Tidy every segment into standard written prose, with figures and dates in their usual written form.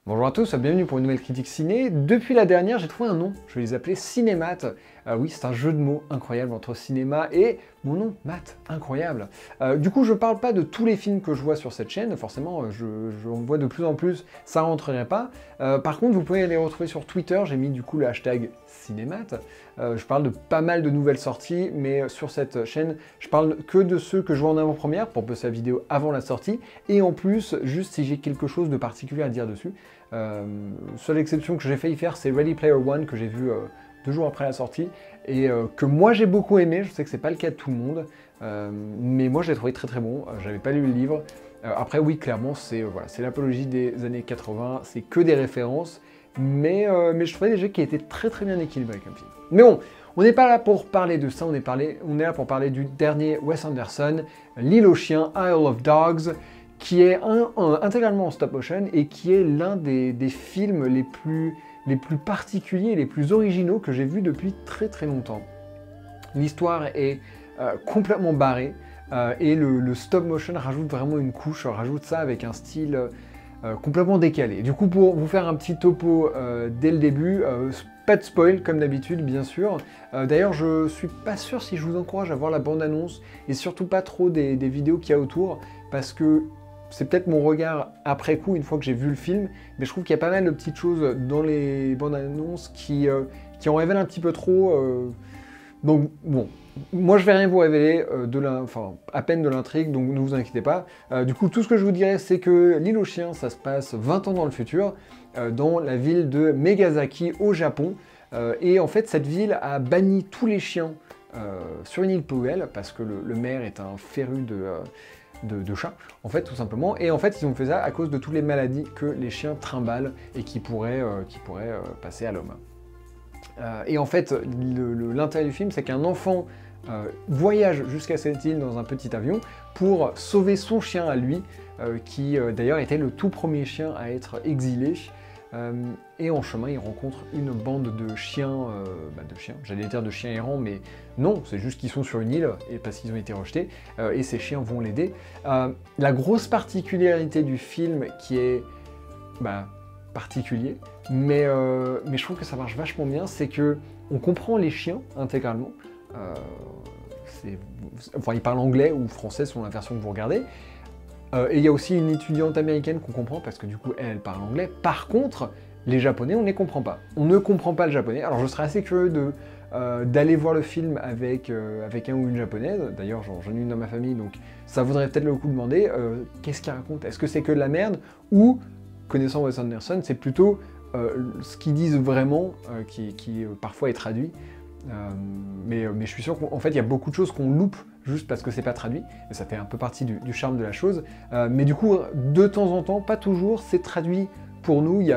Bonjour à tous, bienvenue pour une nouvelle critique ciné. Depuis la dernière, j'ai trouvé un nom, je vais les appeler Cinémat. Oui, c'est un jeu de mots incroyable entre cinéma et mon nom, Matt, incroyable. Du coup, je parle pas de tous les films que je vois sur cette chaîne, forcément, je en vois de plus en plus, ça rentrerait pas. Par contre, vous pouvez les retrouver sur Twitter, j'ai mis du coup le hashtag Cinémat. Je parle de pas mal de nouvelles sorties, mais sur cette chaîne, je parle que de ceux que je vois en avant-première pour poster la vidéo avant la sortie, et en plus, juste si j'ai quelque chose de particulier à dire dessus. Seule exception que j'ai failli faire, c'est Ready Player One, que j'ai vu 2 jours après la sortie, et que moi j'ai beaucoup aimé. Je sais que c'est pas le cas de tout le monde, mais moi je l'ai trouvé très très bon. J'avais pas lu le livre. Après oui, clairement, c'est voilà, c'est l'apologie des années 80, c'est que des références, mais je trouvais déjà qu'il était très très bien équilibré comme film. Mais bon, on n'est pas là pour parler de ça, on est là pour parler du dernier Wes Anderson, L'île aux chiens, Isle of Dogs, qui est intégralement en stop motion et qui est l'un des films les plus particuliers, les plus originaux que j'ai vus depuis très très longtemps. L'histoire est complètement barrée et le stop motion rajoute vraiment une couche, rajoute ça avec un style complètement décalé. Du coup, pour vous faire un petit topo dès le début, pas de spoil comme d'habitude bien sûr. D'ailleurs, je suis pas sûr si je vous encourage à voir la bande-annonce et surtout pas trop des vidéos qu'il y a autour, parce que c'est peut-être mon regard après coup, une fois que j'ai vu le film, mais je trouve qu'il y a pas mal de petites choses dans les bandes annonces qui en révèlent un petit peu trop. Donc bon, moi je vais rien vous révéler à peine de l'intrigue, donc ne vous inquiétez pas. Du coup, tout ce que je vous dirais, c'est que L'île aux chiens, ça se passe 20 ans dans le futur, dans la ville de Megazaki au Japon. Et en fait, cette ville a banni tous les chiens sur une île poubelle, parce que le maire est un féru de chats, en fait, tout simplement. Et en fait, ils ont fait ça à cause de toutes les maladies que les chiens trimballent et qui pourraient passer à l'homme. Et en fait, l'intérêt du film, c'est qu'un enfant voyage jusqu'à cette île dans un petit avion pour sauver son chien à lui, qui d'ailleurs était le tout premier chien à être exilé. Et en chemin, il rencontre une bande de chiens, j'allais dire de chiens errants, mais non, c'est juste qu'ils sont sur une île, et parce qu'ils ont été rejetés, et ces chiens vont l'aider. La grosse particularité du film, qui est particulier, mais je trouve que ça marche vachement bien, c'est que on comprend les chiens intégralement. Ils parlent anglais ou français selon la version que vous regardez. Et il y a aussi une étudiante américaine qu'on comprend, parce que du coup, elle parle anglais. Par contre, les japonais, on ne les comprend pas. On ne comprend pas le japonais. Alors je serais assez curieux d'aller voir le film avec un ou une japonaise. D'ailleurs, j'en ai une dans ma famille, donc ça vaudrait peut-être le coup de demander qu'est-ce qu'il raconte. Est-ce que c'est que de la merde, ou, connaissant Wes Anderson, c'est plutôt ce qu'ils disent vraiment qui parfois est traduit. Mais je suis sûr qu'en fait, il y a beaucoup de choses qu'on loupe juste parce que c'est pas traduit, et ça fait un peu partie du charme de la chose. Mais du coup, de temps en temps, pas toujours, c'est traduit pour nous,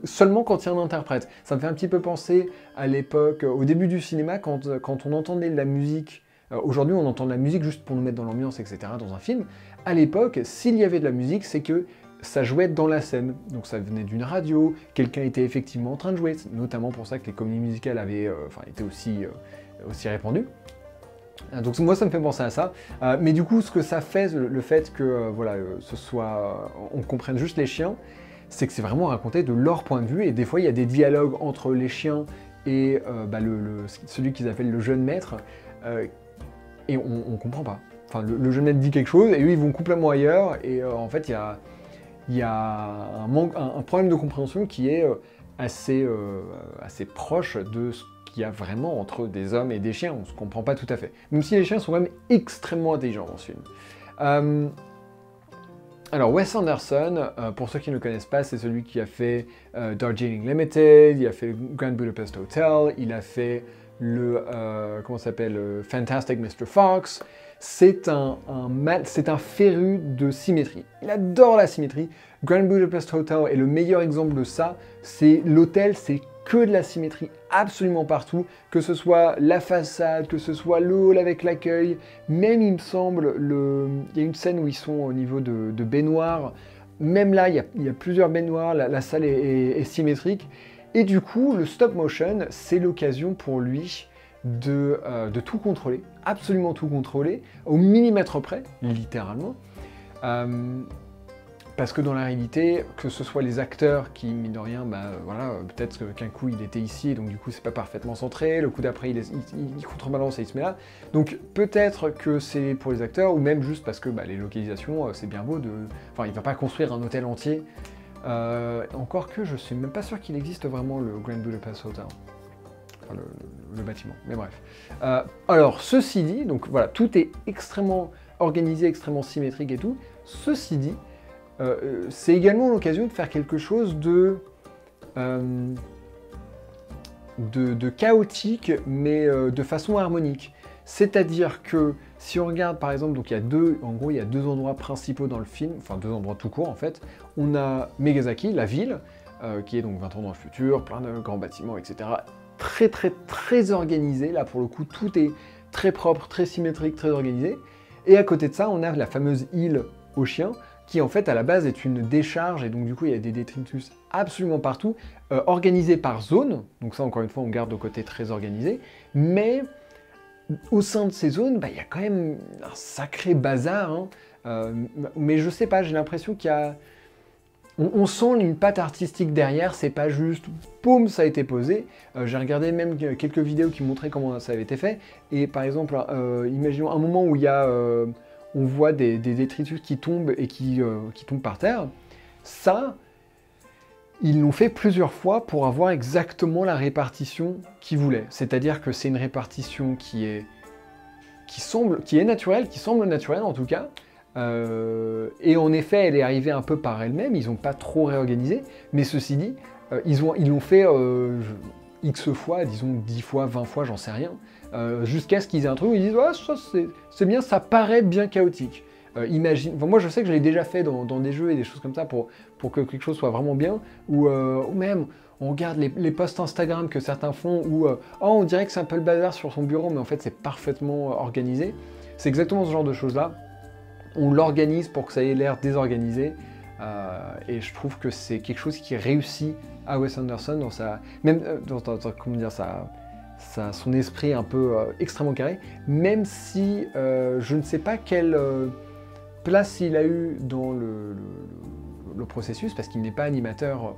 seulement quand il y a un interprète. Ça me fait un petit peu penser à l'époque, au début du cinéma, quand on entendait de la musique. Aujourd'hui, on entend de la musique juste pour nous mettre dans l'ambiance, etc., dans un film. À l'époque, s'il y avait de la musique, c'est que ça jouait dans la scène, donc ça venait d'une radio, quelqu'un était effectivement en train de jouer, c'est notamment pour ça que les comédies musicales étaient aussi répandues. Donc moi ça me fait penser à ça, mais du coup ce que ça fait, le fait que on comprenne juste les chiens, c'est que c'est vraiment raconté de leur point de vue, et des fois il y a des dialogues entre les chiens et celui qu'ils appellent le jeune maître, et on comprend pas. Enfin, le jeune maître dit quelque chose, et eux ils vont complètement ailleurs, et en fait il y a un problème de compréhension qui est assez proche de ce qu'il y a vraiment entre des hommes et des chiens. On ne se comprend pas tout à fait. Même si les chiens sont quand même extrêmement intelligents dans ce film. Alors Wes Anderson, pour ceux qui ne le connaissent pas, c'est celui qui a fait Darjeeling Limited, il a fait Grand Budapest Hotel, il a fait le Fantastic Mr. Fox. C'est un féru de symétrie. Il adore la symétrie. Grand Budapest Hotel est le meilleur exemple de ça. L'hôtel, c'est que de la symétrie absolument partout, que ce soit la façade, que ce soit le hall avec l'accueil. Même, il me semble, il y a une scène où ils sont au niveau de baignoire. Même là, il y a plusieurs baignoires, la salle est symétrique. Et du coup, le stop motion, c'est l'occasion pour lui de tout contrôler, absolument tout contrôler, au millimètre près, littéralement. Parce que dans la réalité, que ce soit les acteurs qui, mine de rien, voilà, peut-être qu'un coup il était ici, donc du coup c'est pas parfaitement centré, le coup d'après il contrebalance et il se met là. Donc peut-être que c'est pour les acteurs, ou même juste parce que les localisations, c'est bien beau de... Enfin, il va pas construire un hôtel entier. Encore que je suis même pas sûr qu'il existe vraiment le Grand Budapest Hotel. Enfin, le bâtiment, mais bref. Alors, ceci dit, donc voilà, tout est extrêmement organisé, extrêmement symétrique et tout. Ceci dit, c'est également l'occasion de faire quelque chose de chaotique, mais de façon harmonique. C'est-à-dire que si on regarde par exemple, donc il y a deux endroits principaux dans le film, enfin 2 endroits tout court en fait. On a Megasaki, la ville, qui est donc 20 ans dans le futur, plein de grands bâtiments, etc. Très très très organisé, là pour le coup tout est très propre, très symétrique, très organisé. Et à côté de ça, on a la fameuse île aux chiens, qui en fait à la base est une décharge, et donc du coup il y a des détritus absolument partout, organisés par zone, donc ça encore une fois on garde au côté très organisé, mais au sein de ces zones, il y a quand même un sacré bazar, hein. Mais je sais pas, j'ai l'impression qu'il y a... On sent une patte artistique derrière, c'est pas juste poum, ça a été posé. J'ai regardé même quelques vidéos qui montraient comment ça avait été fait, et par exemple, imaginons un moment où il y a... on voit des détritus qui tombent et qui tombent par terre. Ça, ils l'ont fait plusieurs fois pour avoir exactement la répartition qu'ils voulaient. C'est-à-dire que c'est une répartition qui est naturelle, qui semble naturelle en tout cas. Et en effet, elle est arrivée un peu par elle-même, ils n'ont pas trop réorganisé. Mais ceci dit, ils l'ont fait X fois, disons 10 fois, 20 fois, j'en sais rien. Jusqu'à ce qu'ils aient un truc où ils disent « ça c'est bien, ça paraît bien chaotique ». Moi je sais que je l'ai déjà fait dans des jeux et des choses comme ça pour que quelque chose soit vraiment bien, ou même on regarde les posts Instagram que certains font où on dirait que c'est un peu le bazar sur son bureau, mais en fait c'est parfaitement organisé. C'est exactement ce genre de choses-là. On l'organise pour que ça ait l'air désorganisé, et je trouve que c'est quelque chose qui réussit à Wes Anderson dans sa... Même comment dire ça... son esprit un peu extrêmement carré, même si je ne sais pas quelle place il a eu dans le processus, parce qu'il n'est pas animateur,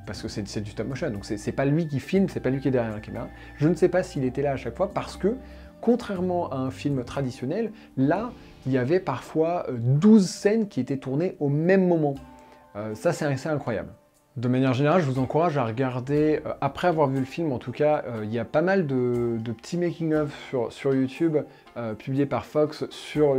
parce que c'est du stop motion, donc c'est pas lui qui filme, c'est pas lui qui est derrière la caméra. Je ne sais pas s'il était là à chaque fois, parce que, contrairement à un film traditionnel, là, il y avait parfois 12 scènes qui étaient tournées au même moment. Ça, c'est assez incroyable. De manière générale, je vous encourage à regarder, après avoir vu le film en tout cas, il y a pas mal de petits making-of sur YouTube, publiés par Fox, sur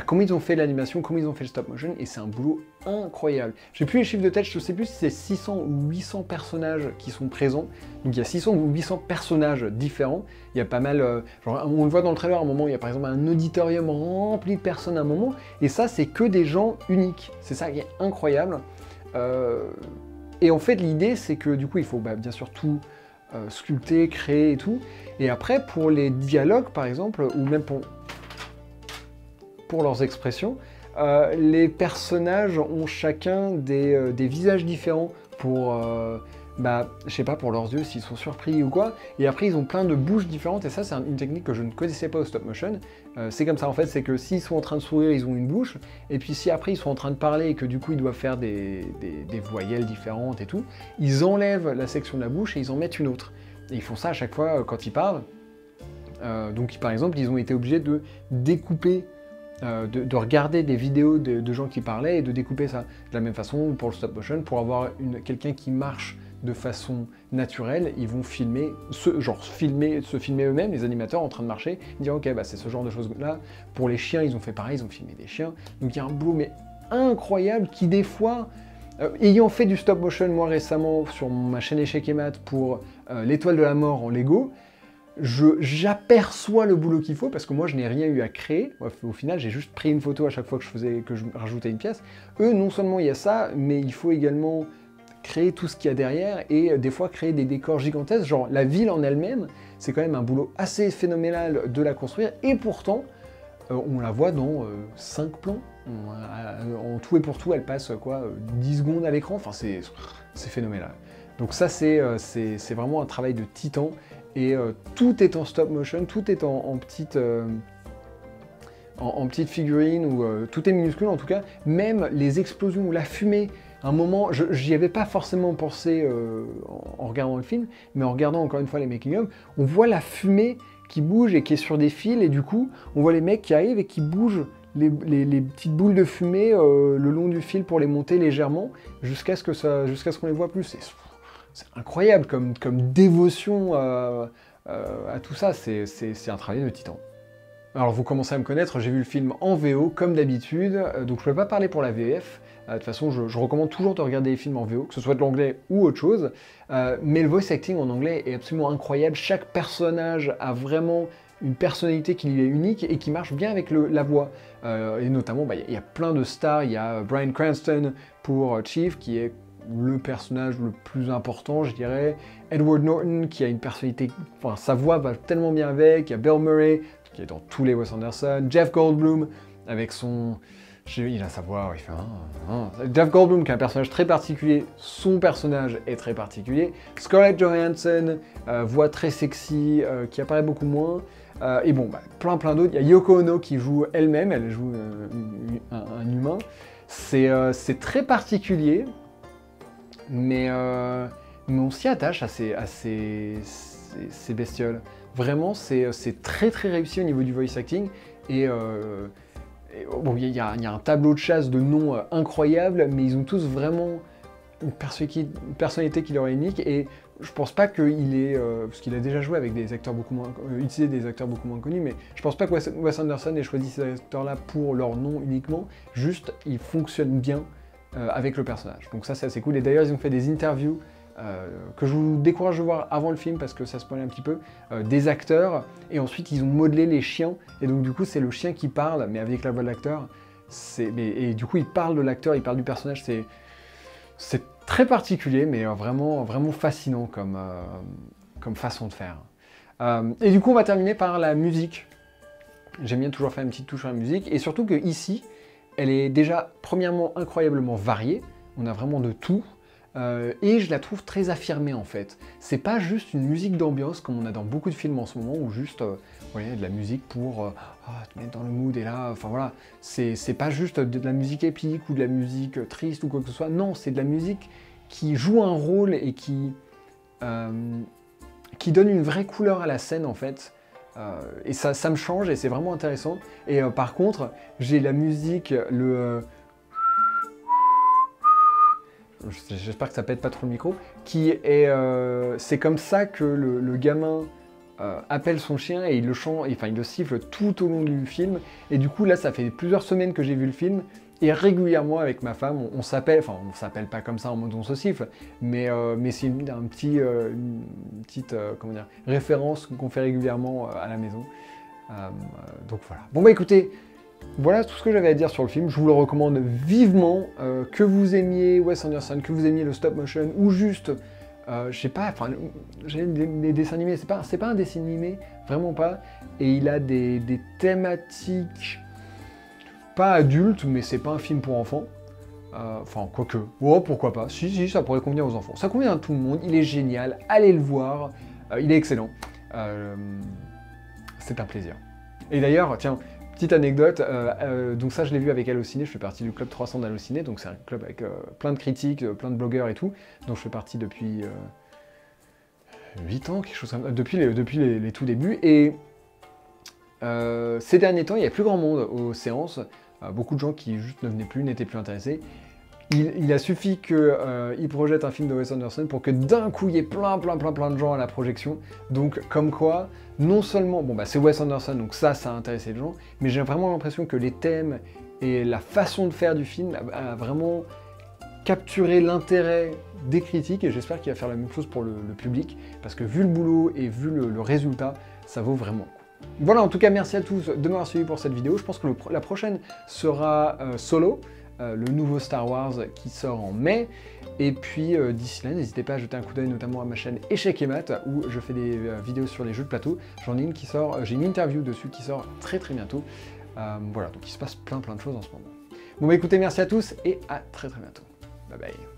comment ils ont fait l'animation, comment ils ont fait le stop motion, et c'est un boulot incroyable. J'ai plus les chiffres de tête, je sais plus si c'est 600 ou 800 personnages qui sont présents, donc il y a 600 ou 800 personnages différents, il y a pas mal, genre on le voit dans le trailer à un moment, il y a par exemple un auditorium rempli de personnes à un moment, et ça c'est que des gens uniques, c'est ça qui est incroyable. Et en fait l'idée c'est que du coup il faut bien sûr tout sculpter, créer et tout, et après pour les dialogues par exemple, ou même pour leurs expressions, les personnages ont chacun des visages différents pour, je sais pas, pour leurs yeux, s'ils sont surpris ou quoi, et après ils ont plein de bouches différentes, et ça c'est une technique que je ne connaissais pas au stop motion. C'est comme ça en fait, c'est que s'ils sont en train de sourire, ils ont une bouche, et puis si après ils sont en train de parler et que du coup ils doivent faire des voyelles différentes et tout, ils enlèvent la section de la bouche et ils en mettent une autre. Et ils font ça à chaque fois quand ils parlent. Donc par exemple, ils ont été obligés de découper, de regarder des vidéos de gens qui parlaient et de découper ça. De la même façon, pour le stop motion, pour avoir quelqu'un qui marche de façon naturelle, ils vont filmer, se filmer eux-mêmes, les animateurs en train de marcher, dire ok, c'est ce genre de choses-là. Pour les chiens, ils ont fait pareil, ils ont filmé des chiens. Donc il y a un boulot mais incroyable qui des fois, ayant fait du stop motion moi récemment sur ma chaîne Échec et Maths pour l'étoile de la mort en Lego, j'aperçois le boulot qu'il faut, parce que moi je n'ai rien eu à créer. Au final j'ai juste pris une photo à chaque fois que je rajoutais une pièce. Eux, non seulement il y a ça, mais il faut également créer tout ce qu'il y a derrière, et des fois créer des décors gigantesques, genre la ville en elle-même, c'est quand même un boulot assez phénoménal de la construire, et pourtant on la voit dans 5 plans. En tout et pour tout, elle passe 10 secondes à l'écran, enfin c'est phénoménal. Donc ça c'est vraiment un travail de titan, et tout est en stop motion, tout est en petite... en petites figurines, où tout est minuscule en tout cas, même les explosions ou la fumée. À un moment, j'y avais pas forcément pensé en regardant le film, mais en regardant encore une fois les making-of, on voit la fumée qui bouge et qui est sur des fils, et du coup, on voit les mecs qui arrivent et qui bougent les petites boules de fumée le long du fil pour les monter légèrement, jusqu'à ce qu'on les voit plus. C'est incroyable comme dévotion à tout ça, c'est un travail de titan. Alors vous commencez à me connaître, j'ai vu le film en VO comme d'habitude, donc je ne peux pas parler pour la VF. De toute façon, je recommande toujours de regarder les films en VO, que ce soit de l'anglais ou autre chose. Mais le voice acting en anglais est absolument incroyable. Chaque personnage a vraiment une personnalité qui lui est unique et qui marche bien avec la voix. Et notamment, il y a plein de stars. Il y a Bryan Cranston pour Chief, qui est le personnage le plus important, je dirais. Edward Norton, qui a une personnalité... Enfin, sa voix va tellement bien avec. Il y a Bill Murray, qui est dans tous les Wes Anderson. Jeff Goldblum, avec son... Il a sa voix, il fait Jeff Goldblum, qui est un personnage très particulier, son personnage est très particulier. Scarlett Johansson, voix très sexy, qui apparaît beaucoup moins. Et bon, plein d'autres. Il y a Yoko Ono qui joue elle-même, elle joue un humain. C'est très particulier, mais on s'y attache à ces bestioles. Vraiment, c'est très réussi au niveau du voice acting. Et bon, il y a un tableau de chasse de noms incroyable, mais ils ont tous vraiment une personnalité qui leur est unique, et je pense pas qu'il est... parce qu'il a déjà joué avec des acteurs beaucoup moins... utilisé des acteurs beaucoup moins connus, mais je pense pas que Wes Anderson ait choisi ces acteurs-là pour leur nom uniquement, juste ils fonctionnent bien avec le personnage. Donc ça c'est assez cool, et d'ailleurs ils ont fait des interviews que je vous décourage de voir avant le film parce que ça spoil un petit peu, des acteurs, et ensuite ils ont modelé les chiens, et donc du coup c'est le chien qui parle, mais avec la voix de l'acteur, et du coup il parle de l'acteur, il parle du personnage, c'est très particulier, mais vraiment fascinant comme façon de faire. Et du coup on va terminer par la musique. J'aime bien toujours faire une petite touche à la musique, et surtout que ici, elle est déjà premièrement incroyablement variée, on a vraiment de tout. Et je la trouve très affirmée en fait. C'est pas juste une musique d'ambiance comme on a dans beaucoup de films en ce moment, ou juste de la musique pour te mettre dans le mood, et là, enfin voilà, c'est pas juste de la musique épique ou de la musique triste ou quoi que ce soit, non, c'est de la musique qui joue un rôle et qui donne une vraie couleur à la scène en fait. Et ça me change et c'est vraiment intéressant. Et par contre, j'ai la musique, j'espère que ça pète pas trop le micro, qui est... c'est comme ça que le gamin appelle son chien, et il le chante, enfin il le siffle tout au long du film. Et du coup là, ça fait plusieurs semaines que j'ai vu le film, et régulièrement avec ma femme, on s'appelle, enfin on s'appelle pas comme ça en mode on se siffle, mais c'est une petite comment dire, référence qu'on fait régulièrement à la maison. Donc voilà. Bon bah écoutez, voilà tout ce que j'avais à dire sur le film. Je vous le recommande vivement, que vous aimiez Wes Anderson, que vous aimiez le stop motion, ou juste, je sais pas, enfin, j'ai des dessins animés, c'est pas un dessin animé, vraiment pas, et il a des thématiques pas adultes, mais c'est pas un film pour enfants, enfin, quoique, oh, pourquoi pas, si, ça pourrait convenir aux enfants, ça convient à tout le monde, il est génial, allez le voir, il est excellent, c'est un plaisir. Et d'ailleurs, tiens, petite anecdote, donc ça je l'ai vu avec Allociné, je fais partie du club 300 d'Allociné, donc c'est un club avec plein de critiques, plein de blogueurs et tout, donc je fais partie depuis 8 ans, quelque chose comme ça, depuis les tout débuts, et ces derniers temps il y a plus grand monde aux séances, beaucoup de gens qui juste ne venaient plus, n'étaient plus intéressés. Il a suffi qu'il projette un film de Wes Anderson pour que d'un coup il y ait plein de gens à la projection. Donc comme quoi, non seulement, bon bah c'est Wes Anderson, donc ça a intéressé les gens, mais j'ai vraiment l'impression que les thèmes et la façon de faire du film a vraiment capturé l'intérêt des critiques, et j'espère qu'il va faire la même chose pour le public, parce que vu le boulot et vu le résultat, ça vaut vraiment le coup. Voilà, en tout cas merci à tous de m'avoir suivi pour cette vidéo. Je pense que la prochaine sera Solo, le nouveau Star Wars qui sort en mai, et puis d'ici là n'hésitez pas à jeter un coup d'œil notamment à ma chaîne Échecs et Maths où je fais des vidéos sur les jeux de plateau. J'en ai une qui sort, j'ai une interview dessus qui sort très bientôt. Voilà, donc il se passe plein de choses en ce moment. Bon bah écoutez, merci à tous et à très bientôt. Bye bye.